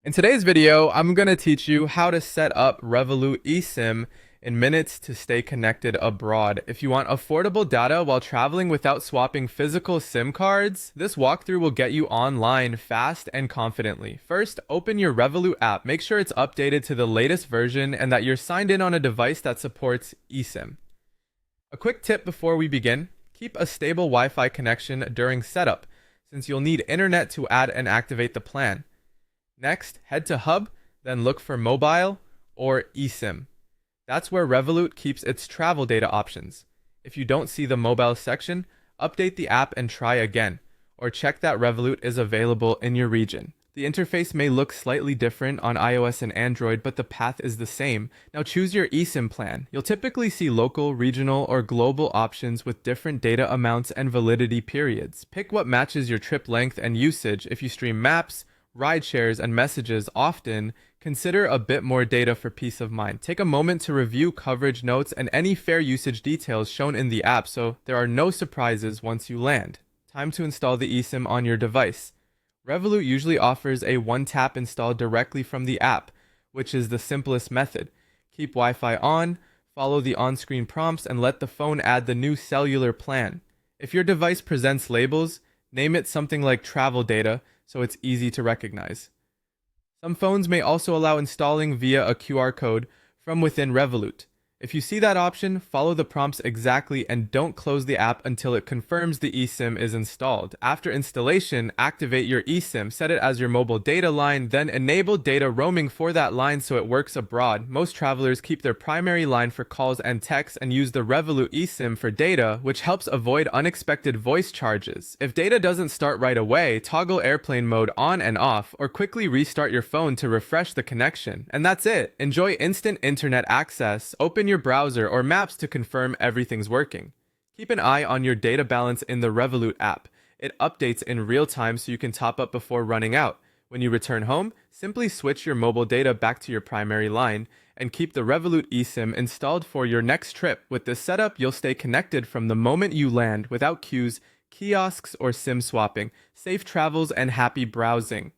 In today's video, I'm going to teach you how to set up Revolut eSIM in minutes to stay connected abroad. If you want affordable data while traveling without swapping physical SIM cards, this walkthrough will get you online fast and confidently. First, open your Revolut app. Make sure it's updated to the latest version and that you're signed in on a device that supports eSIM. A quick tip before we begin, keep a stable Wi-Fi connection during setup, since you'll need internet to add and activate the plan. Next, head to Hub, then look for Mobile or eSIM. That's where Revolut keeps its travel data options. If you don't see the mobile section, update the app and try again, or check that Revolut is available in your region. The interface may look slightly different on iOS and Android, but the path is the same. Now choose your eSIM plan. You'll typically see local, regional, or global options with different data amounts and validity periods. Pick what matches your trip length and usage. If you stream maps, ride shares, and messages often, consider a bit more data for peace of mind. Take a moment to review coverage notes and any fair usage details shown in the app so there are no surprises once you land. Time to install the eSIM on your device. Revolut usually offers a one-tap install directly from the app, which is the simplest method. Keep Wi-Fi on, follow the on-screen prompts, and let the phone add the new cellular plan. If your device presents labels, name it something like travel data so it's easy to recognize. Some phones may also allow installing via a QR code from within Revolut. If you see that option, follow the prompts exactly and don't close the app until it confirms the eSIM is installed. After installation, activate your eSIM, set it as your mobile data line, then enable data roaming for that line so it works abroad. Most travelers keep their primary line for calls and texts and use the Revolut eSIM for data, which helps avoid unexpected voice charges. If data doesn't start right away, toggle airplane mode on and off, or quickly restart your phone to refresh the connection. And that's it. Enjoy instant internet access. Open your browser or maps to confirm everything's working. Keep an eye on your data balance in the Revolut app. It updates in real time so you can top up before running out. When you return home, simply switch your mobile data back to your primary line and keep the Revolut eSIM installed for your next trip. With this setup, you'll stay connected from the moment you land without queues, kiosks, or SIM swapping. Safe travels and happy browsing.